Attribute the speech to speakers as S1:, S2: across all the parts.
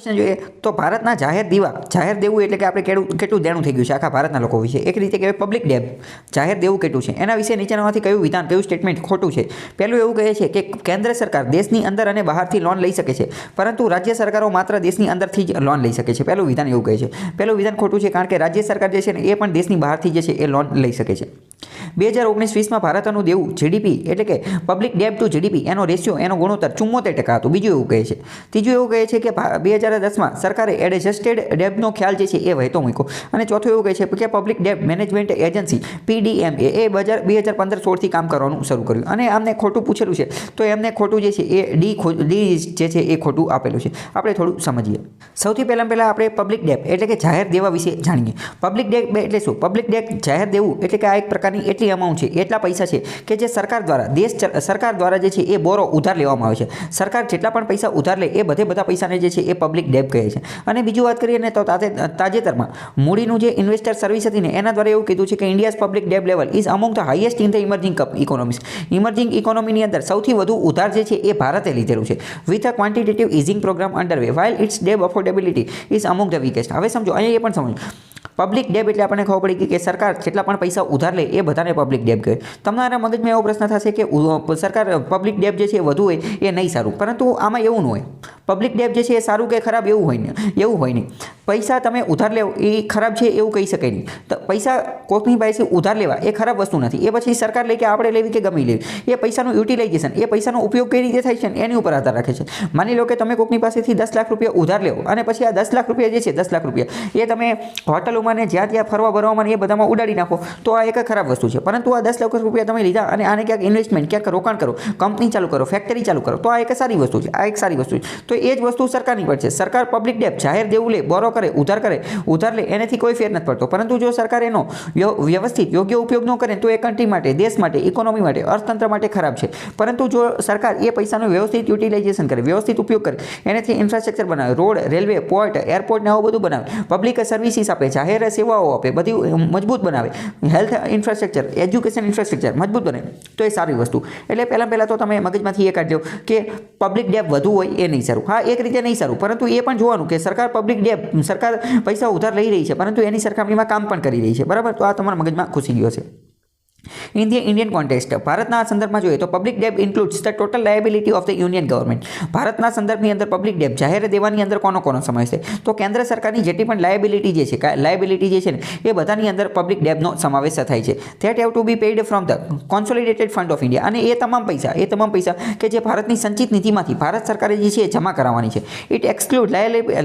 S1: જોઈએ તો ભારતના જાહેર દેવું એટલે કે આપણે કેટલું દેણું થઈ ગયું છે આખા ભારતના લોકો વિશે, એક રીતે કહેવાય પબ્લિક ડેબ, જાહેર દેવું કેટલું છે એના વિશે નીચેનામાંથી કયું વિધાન, કયું સ્ટેટમેન્ટ ખોટું છે? પહેલું એવું કહે છે કે કેન્દ્ર સરકાર દેશની અંદર અને બહારથી લોન લઈ શકે છે, પરંતુ રાજ્ય સરકારો માત્ર દેશની અંદરથી જ લોન લઈ શકે છે. પહેલું વિધાન એવું કહે છે. પહેલું વિધાન ખોટું છે, કારણ કે રાજ્ય સરકાર જે છે ને એ પણ દેશની બહારથી જે છે એ લોન લઈ શકે છે. 2019-20માં ભારતનું દેવું જીડીપી એટલે કે પબ્લિક ડેબ ટુ જીડીપી એનો રેશિયો, એનો ગુણોત્તર 74% હતું. બીજું એવું કહે છે. ત્રીજું એવું કહે છે કે 2010માં સરકારે એડજસ્ટેડ ડેબનો ખ્યાલ જે છે એ વહેતો મૂક્યો. અને ચોથું એવું કહે છે કે public debt management agency PDMA એ 2015-16થી કામ કરવાનું શરૂ કર્યું. અને આમને ખોટું પૂછેલું છે તો એમને ખોટું જે છે એ ડી જે છે એ ખોટું આપેલું છે. આપણે થોડું સમજીએ. સૌથી પહેલાં આપણે પબ્લિક ડેબ એટલે કે જાહેર દેવા વિશે જાણીએ. પબ્લિક ડેબ એટલે શું? પબ્લિક ડેબ જાહેર દેવું એટલે કે આ એક પ્રકારની એટલી અમાઉન્ટ છે, એટલા પૈસા છે કે જે સરકાર દ્વારા જે છે એ બોરો ઉધાર લેવામાં આવે છે. સરકાર જેટલા પણ પૈસા ઉધાર લે એ બધા પૈસાને જે છે એ પબ્લિક ડેબ કહે છે. અને બીજું વાત કરીએ ને તો તાજેતરમાં મૂડીનું જે ઇન્વેસ્ટર સર્વિસ હતી ને એના દ્વારા એવું કીધું છે કે India's public debt level is among the highest in the emerging economies. Emerging ઇકોનોમીની અંદર સૌથી વધુ ઉધાર જે છે એ ભારતે લીધેલું છે. With a quantitative easing programme underway while its debt affordability is among the weakest. હવે સમજો, અહીંયા એ પણ સમજો. પબ્લિક ડેબ એટલે આપણને ખબર પડી કે સરકાર જેટલા પણ પૈસા ઉધાર લે એ બધાને પબ્લિક ડેબ કહે. તમારા મગજમાં એવો પ્રશ્ન થશે કે સરકાર પબ્લિક ડેબ જે છે એ વધુ હોય એ નહીં સારું, પરંતુ આમાં એવું ન હોય. પબ્લિક ડેબ જે છે એ સારું કે ખરાબ એવું હોય નહીં. પૈસા તમે ઉધાર લેવો એ ખરાબ છે એવું કહી શકાય નહીં. તો પૈસા કોઈની પાસે ઉધાર લેવા એ ખરાબ વસ્તુ નથી. એ પછી સરકાર લે કે આપણે લેવી કે ગમે લેવી, એ પૈસાનું યુટિલાઇઝેશન, એ પૈસાનો ઉપયોગ કઈ રીતે થાય છે ને એની ઉપર આધાર રાખે છે. માની લો કે તમે કોઈની પાસેથી 10 લાખ રૂપિયા ઉધાર લેવો અને પછી આ 10 લાખ રૂપિયા જે છે 10 લાખ રૂપિયા એ તમે હોટલોમાં ને જ્યાં ત્યાં ફરવા ભરવામાં એ બધામાં ઉડાડી નાખો તો આ એક ખરાબ વસ્તુ છે. પરંતુ આ 10 લાખ રૂપિયા તમે લીધા અને આને ક્યાંક ઇન્વેસ્ટમેન્ટ, ક્યાંક રોકાણ કરો, કંપની ચાલુ કરો, ફેક્ટરી ચાલુ કરો, તો આ એક સારી વસ્તુ છે. આ એક સારી વસ્તુ છે. તો એ જ વસ્તુ સરકારની પર છે. સરકાર પબ્લિક ડેબ જાહેર દેવું લે, બોરો કરે, ઉધાર લે, એનાથી કોઈ ફેર નથી પડતો. પરંતુ જો સરકાર એનો વ્યવસ્થિત યોગ્ય ઉપયોગ ન કરે તો એ કન્ટ્રી માટે, દેશ માટે, ઇકોનોમી માટે, અર્થતંત્ર માટે ખરાબ છે. પરંતુ જો સરકાર એ પૈસાનો વ્યવસ્થિત યુટિલાઇઝેશન કરે, વ્યવસ્થિત ઉપયોગ કરે, એનાથી ઇન્ફ્રાસ્ટ્રક્ચર બનાવે, રોડ, રેલવે, પોર્ટ, એરપોર્ટ ને આવું બધું બનાવે, પબ્લિક સર્વિસીસ આપે, જાહેર સેવાઓ આપે, બધી મજબૂત બનાવે, હેલ્થ ઇન્ફ્રાસ્ટ્રક્ચર, એજ્યુકેશન ઇન્ફ્રાસ્ટ્રક્ચર મજબૂત બને, તો એ સારી વસ્તુ. એટલે પહેલાં તો તમે મગજમાંથી એ કાઢજો કે પબ્લિક ડેબ વધુ હોય એ નહીં સારું. હા, એક રીતે નહીં સારું, પરંતુ એ પણ જોવાનું કે સરકાર પૈસા ઉધાર લઈ રહી છે પરંતુ એની સરખામણીમાં કામ પણ કરી રહી છે. બરાબર? તો આ તમારા મગજમાં ઘૂસી ગયો છે. Indian context. ભારતના સંદર્ભમાં જોઈએ તો public debt includes the total liability of the union government. ભારતના સંદર્ભની અંદર પબ્લિક ડેબ જાહેર દેવાની અંદર કોનો સમાવેશ છે? તો કેન્દ્ર સરકારની જેટલી પણ લાયબિલિટી જે છે ને એ બધાની અંદર પબ્લિક ડેબનો સમાવેશ થાય છે. That have to B paid from the consolidated fund of India. અને એ તમામ પૈસા કે જે ભારતની સંચિત નિધિમાંથી ભારત સરકારે જે છે એ જમા કરાવવાની છે. It exclude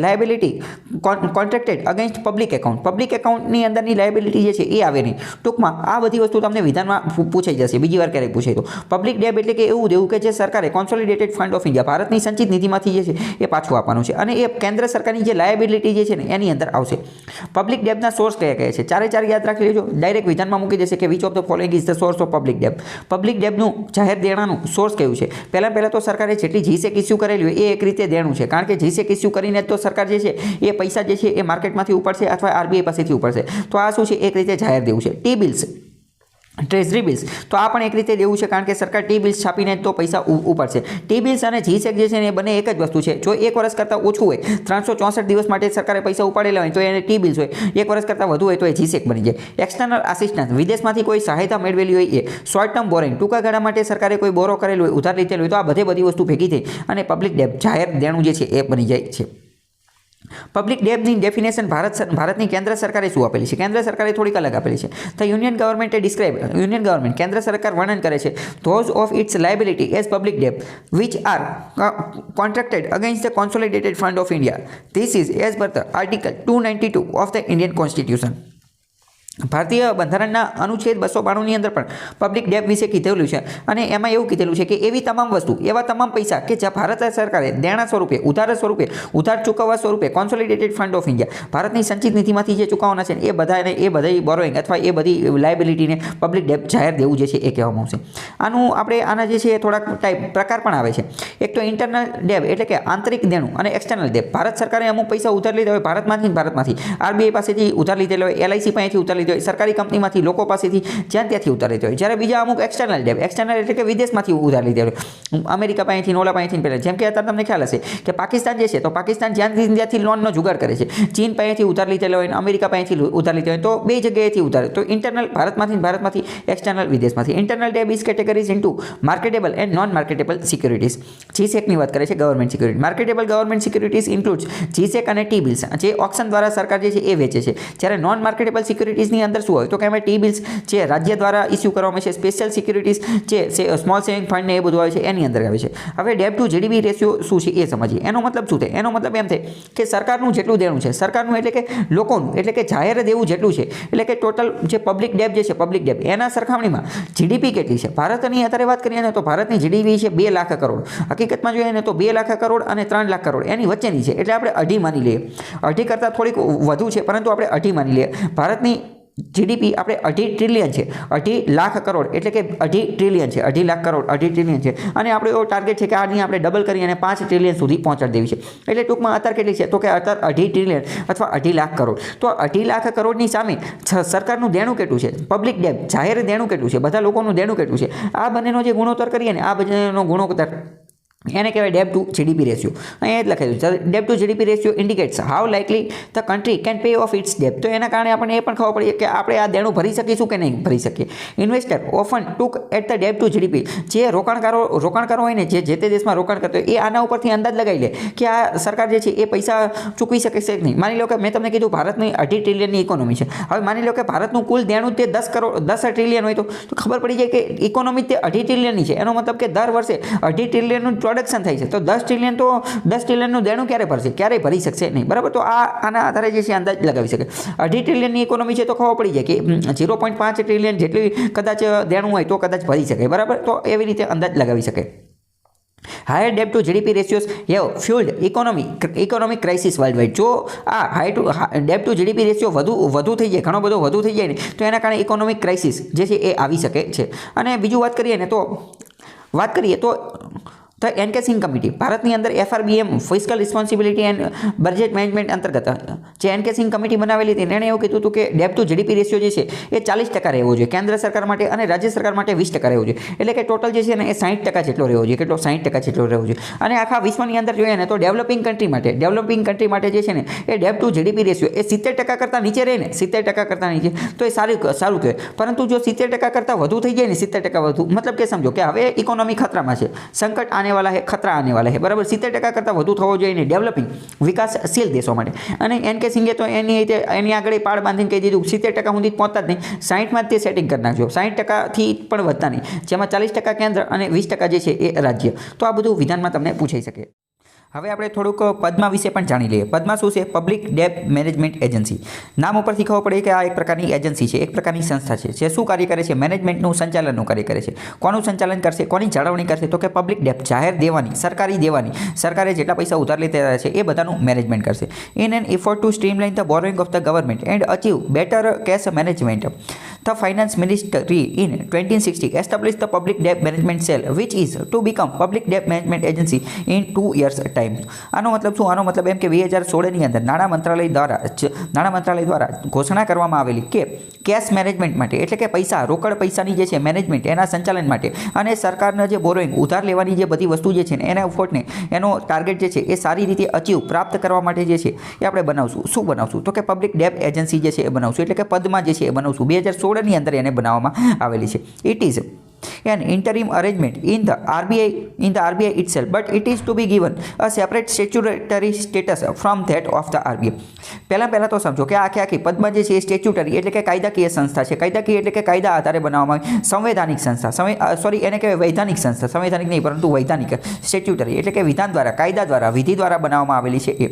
S1: liability contracted against public account. Public એકાઉન્ટની અંદરની લાયબિલિટી જે છે એ આવે નહીં. ટૂંકમાં આ બધી વસ્તુ તમને વિધાનમાં પૂછાઈ જશે, બીજી વાર ક્યારેક પૂછાય તો. પબ્લિક ડેબ એટલે કે એવું દેવું કે જે સરકારે કોન્સોલિડેટેડ ફંડ ઓફ ઇન્ડિયા, ભારતની સંચિત નિધિમાંથી જે છે એ પાછું આપવાનું છે. અને એ કેન્દ્ર સરકારની જે લાયબિલિટી જે છે ને એની અંદર આવશે. પબ્લિક ડેબના સોર્સ કયા છે? ચારે યાદ રાખી લેજો. ડાયરેક્ટ વિધાનમાં મૂકી દેશે કે which of the following is the source of public debt. Public ડેબનું જાહેર દેણાનું સોર્સ કયું છે? પહેલાં તો સરકારે જેટલી જીસેક ઇસ્યુ કરેલી હોય એ એક રીતે દેણું છે, કારણ કે જીસેક ઇસ્યુ કરીને તો સરકાર જે છે એ પૈસા જે છે એ માર્કેટમાંથી ઉપાડશે અથવા આરબીઆઈ પાસેથી ઉપાડશે. તો આ શું છે? એક રીતે જાહેર દેવું છે. ટી બિલ્સ, ટ્રેઝરી બિલ્સ, તો આ પણ એક રીતે દેવું છે, કારણ કે સરકાર ટી બિલ્સ છાપીને તો પૈસા ઉપાડશે. ટી બિલ્સ અને જીસેક જે છે ને એ બંને એક જ વસ્તુ છે. જો એક વર્ષ કરતાં ઓછું હોય, 364 દિવસ માટે સરકારે પૈસા ઉપાડેલા હોય તો એને ટી બિલ્સ હોય. એક વર્ષ કરતાં વધુ હોય તો એ જીસેક બની જાય. એક્સટર્નલ આસિસ્ટન્સ, વિદેશમાંથી કોઈ સહાયતા મેળવેલી હોય એ. શોર્ટ ટર્મ બોરિંગ, ટૂંકા ગાળા માટે સરકારે કોઈ બોરો કરેલું હોય, ઉધાર લીધેલું હોય, તો આ બધી વસ્તુ ભેગી થઈ અને પબ્લિક ડેબ જાહેર દેણું જે છે એ બની જાય છે. પબ્લિક ડેબની ડેફિનેશન ભારતની કેન્દ્ર સરકારે શું આપેલી છે? કેન્દ્ર સરકારે થોડીક અલગ આપેલી છે. ધ યુનિયન ગવર્મેન્ટ કેન્દ્ર સરકાર વર્ણન કરે છે those of its liability as public debt which are contracted against the consolidated fund of India. This is as per the article 292 of the Indian constitution. ભારતીય બંધારણના અનુચ્છેદ 292ની અંદર પણ પબ્લિક ડેબ વિશે કીધેલું છે. અને એમાં એવું કીધેલું છે કે એવા તમામ પૈસા કે જ્યાં ભારત સરકારે દેણા સ્વરૂપે, ઉધાર ચૂકવવા સ્વરૂપે કોન્સોલિડેટેડ ફંડ ઓફ ઇન્ડિયા, ભારતની સંચિત નિધિમાંથી જે ચૂકવવાના છે એ બધી બોરોઈંગ અથવા એ બધી લાયબિલિટીને પબ્લિક ડેબ જાહેર દેવું જે છે એ કહેવામાં આવશે. આના જે છે થોડાક પ્રકાર પણ આવે છે. એક તો ઇન્ટરનલ ડેબ એટલે કે આંતરિક દેણું, અને એક્સટર્નલ ડેબ. ભારત સરકારે અમુક પૈસા ઉધાર લીધા હોય ભારતમાંથી, આરબીઆઈ પાસેથી ઉધાર લીધેલા હોય, LIC પાસેથી ઉધાર લીધો હોય, સરકારી કંપનીમાંથી લોકો પાસેથી જ્યાં ત્યાંથી ઉધાર લીધો હોય. જ્યારે બીજા અમુક એક્સટર્નલ ડેબ, એક્સટર્નલ એટલે કે વિદેશમાંથી ઉધાર લીધો હોય, અમેરિકા પાસેથી, નોલા પાસેથી પહેલાં. જેમ કે અત્યારે તમને ખ્યાલ હશે કે પાકિસ્તાન જે છે તો પાકિસ્તાન જ્યાંથી ત્યાંથી લોનનો જુગાડ કરે છે, ચીન પાસેથી ઉધાર લીધેલો હોય, અમેરિકા પાસેથી ઉધાર લીધેલો હોય, તો બે જગ્યાએથી ઉધાર. તો ઇન્ટરનલ ભારતમાંથી, એક્સટર્નલ વિદેશમાંથી. Internal debt is categories into marketable and non marketable securities. જીસેકની વાત કરે છે, government security. Marketable government securities includes G sec અને ટી બિલ્સ, જે ઓક્શન દ્વારા સરકાર જે છે એ વેચે છે. જ્યારે નોન માર્કેટેબલ સિક્યુરિટીઝની અંદર શું હોય તો કે એમાં ટી બિલ્સ જે રાજ્ય દ્વારા ઇસ્યુ કરવામાં છે, સ્પેશિયલ સિક્યુરિટીઝ જે સ્મોલ સેવિંગ ફંડ ને એ બધું આવે છે એની અંદર આવે છે. હવે ડેબ ટુ જીડીપી રેશિયો શું છે એ સમજીએ. એનો મતલબ શું થાય? એનો મતલબ એમ થાય કે સરકારનું જેટલું દેણું છે, સરકારનું એટલે કે લોકોનું એટલે કે જાહેર દેવું જેટલું છે, એટલે કે ટોટલ જે પબ્લિક ડેબ જે છે, પબ્લિક ડેબ એના સરખામણીમાં જીડીપી કેટલી છે. ભારતની અત્યારે વાત કરીએ ને તો ભારતની જીડીપી છે 2 લાખ કરોડ. હકીકતમાં જોઈએ ને તો 2 લાખ કરોડ અને 3 લાખ કરોડ એની વચ્ચેની છે, એટલે આપણે અઢી માની લઈએ. અઢી કરતાં થોડીક વધુ છે, પરંતુ આપણે અઢી માની લઈએ. ભારતની જીડીપી આપણે 2.5 ટ્રિલિયન છે, 2.5 લાખ કરોડ એટલે કે 2.5 ટ્રિલિયન છે, 2.5 લાખ કરોડ 2.5 ટ્રિલિયન છે. અને આપણો એવો ટાર્ગેટ છે કે આની આપણે ડબલ કરી અને 5 ટ્રિલિયન સુધી પહોંચાડી દેવી છે. એટલે ટૂંકમાં અત્યારે કેટલી છે તો કે અત્યારે 2.5 ટ્રિલિયન અથવા 2.5 લાખ કરોડ. તો 2.5 લાખ કરોડની સામે સરકારનું દેણું કેટલું છે, પબ્લિક ડેબ જાહેર દેણું કેટલું છે, બધા લોકોનું દેણું કેટલું છે, આ બંનેનો જે ગુણોત્તર કરીએ ને, આ બંનેનો ગુણોત્તર એને કહેવાય ડેબ ટુ જીડીપી રેશિયો. અહીંયા જ લખેલું છે debt to GDP ratio indicates how likely the country can pay off its debt. તો એના કારણે આપણને એ પણ ખબર પડી કે આપણે આ દેણું ભરી શકીશું કે નહીં ભરી શકીએ. Investor often took at the debt to GDP. જે રોકાણકારો હોય ને, જે તે દેશમાં રોકાણ કરતો હોય, એ આના ઉપરથી અંદાજ લગાવી લે કે આ સરકાર જે છે એ પૈસા ચૂકવી શકે છે કે નહીં. માની લો કે મેં તમને કીધું ભારતની 2.5 ટ્રિલિયનની ઇકોનોમી છે. હવે માની લો કે ભારતનું કુલ દેણું તે 10 ટ્રિલિયન હોય તો ખબર પડી જાય કે ઇકોનોમી તે 2.5 ટ્રિલિયનની છે. એનો મતલબ કે દર વર્ષે 2.5 ટ્રિલિયનનું પ્રોડક્શન થાય છે. તો 10 ટ્રિલિયનનું દેણું ક્યારે ભરશે? ક્યારેય ભરી શકશે નહીં. બરાબર. તો આના આધારે જે છે અંદાજ લગાવી શકે. 2.5 ટ્રિલિયનની ઇકોનોમી છે તો ખબર પડી જાય કે 0.5 ટ્રિલિયન જેટલી કદાચ દેણું હોય તો કદાચ ભરી શકે. બરાબર. તો એવી રીતે અંદાજ લગાવી શકે. Higher debt to GDP ratios have fuelled economic crisis world wide. જો આ ડેબ ટુ જીડીપી રેશિયો વધુ થઈ જાય, ઘણો બધો વધુ થઈ જાય ને, તો એના કારણે ઇકોનોમિક ક્રાઇસિસ જે છે એ આવી શકે છે. અને બીજું વાત કરીએ તો ધ એન્કેસિંગ કમિટી, ભારતની અંદર FRBM fiscal responsibility and budget management અંતર્ગત જે એન્કેસિંગ કમિટી બનાવેલી હતી એણે એવું કીધું હતું કે ડેબ ટુ જીડીપી રેશિયો જે છે એ 40% રહેવો જોઈએ કેન્દ્ર સરકાર માટે, અને રાજ્ય સરકાર માટે 20% રહેવો જોઈએ. એટલે કે ટોટલ જે છે ને એ 60% જેટલો રહેવો જોઈએ. કેટલો? 60% જેટલો રહેવો જોઈએ. અને આખા વિશ્વની અંદર જોઈએ ને તો ડેવલપિંગ કન્ટ્રી માટે જે છે ને એ ડેબ ટુ જીડીપી રેશિયો એ 70% કરતાં નીચે રહે ને, 70% કરતાં નીચે, તો એ સારું કહેવાય. પરંતુ જો 70% કરતાં વધુ થઈ જાય ને, 70% વધુ, મતલબ કે સમજો કે હવે ઇકોનોમી ખતરામાં છે, સંકટ આને વાલા હે, ખતરા આને વાલા હે. બરાબર. 70% કરતાં વધુ થવો જોઈએ ને ડેવલપિંગ વિકાસશીલ દેશો માટે. અને એનકેસિંગે તો એની આગળ પાળ બાંધીને કહી દીધું 70% સુધી પહોંચતા જ નહીં, 60માં જ તે સેટિંગ કરી નાખજો. 60%થી પણ વધતા નહીં, જેમાં 40% કેન્દ્ર અને 20% જે છે એ રાજ્ય. તો આ બધું વિધાનમાં તમને પૂછાઈ શકે. હવે આપણે થોડુંક પદ્મા વિશે પણ જાણી લઈએ. પદ્મા શું છે? Public debt management agency. નામ ઉપરથી ખબર પડે કે આ એક પ્રકારની એજન્સી છે, એક પ્રકારની સંસ્થા છે જે શું કાર્ય કરે છે? મેનેજમેન્ટનું, સંચાલનનું કાર્ય કરે છે. કોનું સંચાલન કરશે? કોની જાળવણી કરશે? તો કે પબ્લિક ડેબ, જાહેર દેવાની, સરકારી દેવાની, સરકારે જેટલા પૈસા ઉધાર લેતા છે એ બધાનું મેનેજમેન્ટ કરશે. In an effort to streamline the borrowing of the government and achieve better cash management, the finance ministry in 2060 established the public debt management cell which is to become public debt management agency in 2 years time. આનો મતલબ શું? આનો મતલબ એમ કે 2016 ની અંદર નાણાં મંત્રાલય દ્વારા ઘોષણા કરવામાં આવેલી કે કેશ મેનેજમેન્ટ માટે, એટલે કે રોકડ પૈસાની જે છે મેનેજમેન્ટ, એના સંચાલન માટે, અને સરકારના જે બોરોઈંગ ઉધાર લેવાની જે બધી વસ્તુ જે છે ને એના ઉપરને એનો ટાર્ગેટ જે છે એ સારી રીતે અચીવ પ્રાપ્ત કરવા માટે જે છે એ આપણે બનાવશું. શું બનાવશું? તો કે પબ્લિક ડેબ એજન્સી જે છે એ બનાવશું, એટલે કે પદમાં જે છે એ બનાવશું. 2016 ની અંદર એને બનાવવામાં આવેલી છે. It is an interim arrangement in the RBI itself, but it is to be given a separate statutory status from that of the RBI. પહેલા તો સમજો કે આખી પદ્મા જે છે એ સ્ટેચ્યુટરી એટલે કે કાયદાકીય સંસ્થા છે. કાયદાકીય એટલે કે કાયદા આધારે બનાવવામાં આવી. સંવૈધાનિક સંસ્થા, એને કહેવાય વૈધાનિક સંસ્થા, સંવૈધાનિક નહીં પરંતુ વૈધાનિક. સ્ટેચ્યુટરી એટલે કે વિધાન દ્વારા, કાયદા દ્વારા, વિધિ દ્વારા બનાવવામાં આવેલી છે એ.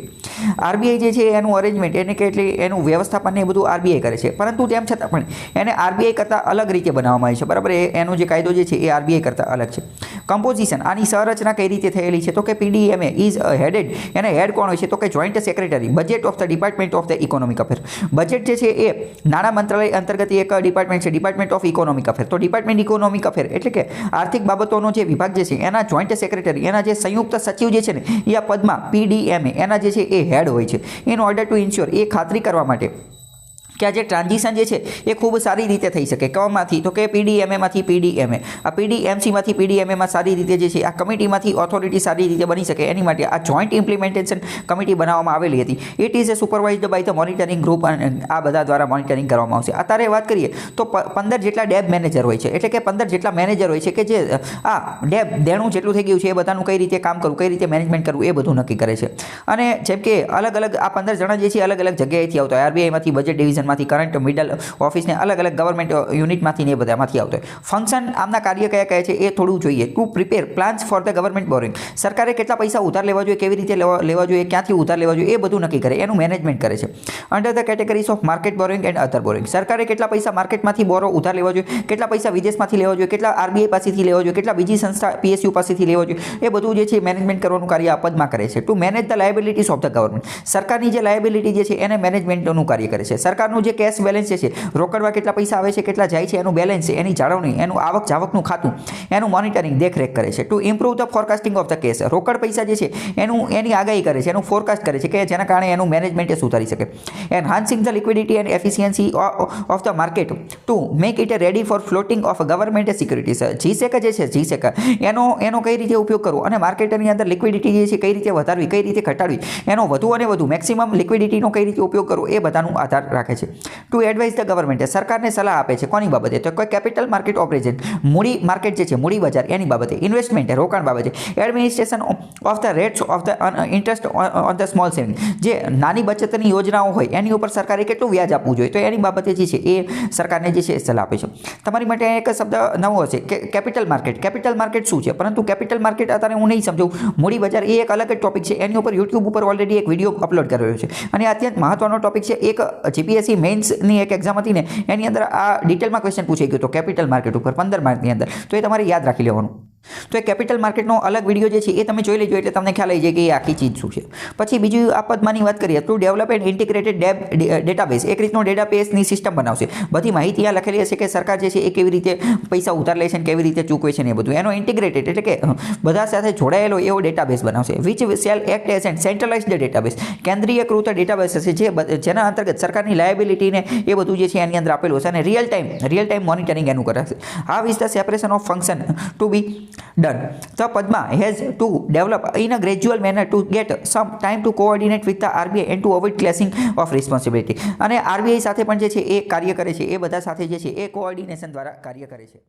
S1: RBI જે છે એનું અરેન્જમેન્ટ એને કે એટલે એનું વ્યવસ્થાપન એ બધું RBI કરે છે, પરંતુ તેમ છતાં પણ એને RBI કરતાં અલગ રીતે બનાવવામાં આવી છે. બરાબર. એનો જે કાયદો જે છે એ RBI કરતાં અલગ છે. કમ્પોઝિશન, આની સંરચના કઈ રીતે થયેલી છે? તો કે PDMA ઇઝ હેડેડ, એને હેડ કોણ હોય છે? તો કે joint secretary, budget of the department of the economic affair. Budget જે છે એ નાણાં મંત્રાલય અંતર્ગત એક ડિપાર્ટમેન્ટ છે, ડિપાર્ટમેન્ટ ઓફ ઇકોનોમિક અફેર. તો ડિપાર્ટમેન્ટ ઇકોનોમિક અફેર એટલે કે આર્થિક બાબતોનો જે વિભાગ જે છે એના જોઈન્ટ સેક્રેટરી, એના જે સંયુક્ત સચિવ જે છે ને એ આ પદમાં PDMA એના જે છે એ હેડ હોય છે. ઇન ઓર્ડર ટુ ઇન્શ્યોર, એ ખાતરી કરવા માટે કે આ જે ટ્રાન્ઝિશન જે છે એ ખૂબ સારી રીતે થઈ શકે. કમાંથી તો કે PDMAમાંથી PDMA, આ PDMCમાંથી PDMAમાં સારી રીતે જે છે આ કમિટીમાંથી ઓથોરિટી સારી રીતે બની શકે એની માટે આ જોઈન્ટ ઇમ્પ્લિમેન્ટેશન કમિટી બનાવવામાં આવેલી હતી. It is supervised by the monitoring group અને આ બધા દ્વારા મોનિટરિંગ કરવામાં આવશે. અત્યારે વાત કરીએ તો 15 જેટલા ડેબ મેનેજર હોય છે, એટલે કે 15 જેટલા મેનેજર હોય છે કે જે આ ડેબ દેણું જેટલું થઈ ગયું છે એ બધાનું કઈ રીતે કામ કરવું, કઈ રીતે મેનેજમેન્ટ કરવું એ બધું નક્કી કરે છે. અને જેમ કે અલગ અલગ આ 15 જણા જે છે અલગ અલગ જગ્યાએથી આવતા હોય. RBIમાંથી, બજેટ ડિવિઝનમાંથી, કરંટ મિડલ ઓફિસને અલગ અલગ ગવર્મેન્ટ યુનિટમાંથી ને એ બધામાંથી આવતો હોય. ફંક્શન આમના કાર્ય કયા કયા છે એ થોડું જોઈએ. To prepare plans for the government boring, સરકારે કેટલા પૈસા ઉધાર લેવા જોઈએ, કેવી રીતે લેવા જોઈએ, ક્યાંથી ઉધાર લેવા જોઈએ એ બધું નક્કી કરે, એનું મેનેજમેન્ટ કરે છે. Under the categories of market boring and other boring, સરકારે કેટલા પૈસા માર્કેટમાંથી ઉધાર લેવા જોઈએ, કેટલા પૈસા વિદેશમાંથી લેવા જોઈએ, કેટલા RBI પાસેથી લેવા જોઈએ, કેટલા બીજી સંસ્થા PSU પાસેથી લેવા જોઈએ, એ બધું જે છે મેનેજમેન્ટ કરવાનું કાર્ય આ પદમાં કરે છે. Two manage the liabilities of the government, સરકારની જે લાયબિલિટી જે છે એને મેનેજમેન્ટનું કાર્ય કરે છે. સરકારનું જે કેશ બેલેન્સ છે, રોકડમાં કેટલા પૈસા આવે છે, કેટલા જાય છે, એનું બેલેન્સ છે, એની જાળવણી, એનું આવક જાવકનું ખાતું, એનું મોનિટરિંગ દેખરેખ કરે છે. To improve the forecasting of the cash, રોકડ પૈસા જે છે એની આગાહી કરે છે, એનું ફોરકાસ્ટ કરે છે કે જેના કારણે એનું મેનેજમેન્ટ સુધારી શકે. Enhancing the liquidity and efficiency of the market to make it ready for floating of government securities, GSEC જે છે GSEC એનો કઈ રીતે ઉપયોગ કરવો અને માર્કેટની અંદર લિક્વિડિટી જે છે કઈ રીતે વધારવી, કઈ રીતે ઘટાડવી, એનો વધુ અને વધુ મેક્સિમમ લિક્વિડિટીનો કઈ રીતે ઉપયોગ કરવો એ બધાનું આધાર રાખે છે. ટુ એડવાઇઝ ધ ગવર્મેન્ટ, સરકારને સલાહ આપે છે કોની બાબતે, તો કોઈ કેપિટલ માર્કેટ ઓપરેશન, મૂડી માર્કેટ જે છે મૂડી બજાર એની બાબતે, ઇન્વેસ્ટમેન્ટ રોકાણ બાબતે, administration of the rates of the interest on the small saving, જે નાની બચતની યોજનાઓ હોય એની ઉપર સરકારે કેટલું વ્યાજ આપવું જોઈએ તો એની બાબતે જે છે એ સરકારને જે છે સલાહ આપે છે. તમારી માટે એક શબ્દ નવો હશે કે કેપિટલ માર્કેટ. કેપિટલ માર્કેટ શું છે, પરંતુ કેપિટલ માર્કેટ અત્યારે હું નહીં સમજાવું. મૂડી બજાર એ એક અલગ જ ટોપિક છે, એની ઉપર YouTube ઉપર ઓલરેડી એક વિડીયો અપલોડ કરેલો છે અને અત્યંત મહત્વનો ટોપિક છે. એક GPSC મેન્સની એક એક્ઝામ હતી ને એની અંદર આ ડિટેલમાં ક્વેશ્ચન પૂછાઈ ગયો હતો કેપિટલ માર્કેટ ઉપર 15 માર્કની અંદર, તો એ તમારે યાદ રાખી લેવાનું. તો એ કેપિટલ માર્કેટનો અલગ વિડીયો જે છે એ તમે જોઈ લેજો એટલે તમને ખ્યાલ આવી જાય કે એ આખી ચીજ શું છે. પછી બીજું આ પદમાંની વાત કરીએ તો ડેવલપ એન્ડ ઇન્ટિગ્રેટેડ ડેટાબેઝ, એક રીતનો ડેટાબેઝની સિસ્ટમ બનાવશે. બધી માહિતી ત્યાં લખેલી હશે કે સરકાર જે છે એ કેવી રીતે પૈસા ઉધાર લે છે અને કેવી રીતે ચૂકવે છે ને એ બધું. એનો ઇન્ટિગ્રેટેડ એટલે કે બધા સાથે જોડાયેલો એવો ડેટાબેઝ બનાવશે. Which shall act as and centralised database, કેન્દ્રીયકૃત ડેટાબેઝ હશે જેના અંતર્ગત સરકારની લાયબિલિટીને એ બધું જે છે એની અંદર આપેલું હશે અને રિયલ ટાઈમ મોનિટરિંગ એનું કરાશે. How is the separation of function to be done. The Padma has to develop in a gradual manner to get some time to coordinate with the RBI and to avoid clashing of responsibility. અને RBI સાથે પણ જે છે એ કાર્ય કરે છે, એ બધા સાથે જે છે એ કોઓર્ડિનેશન દ્વારા કાર્ય કરે છે.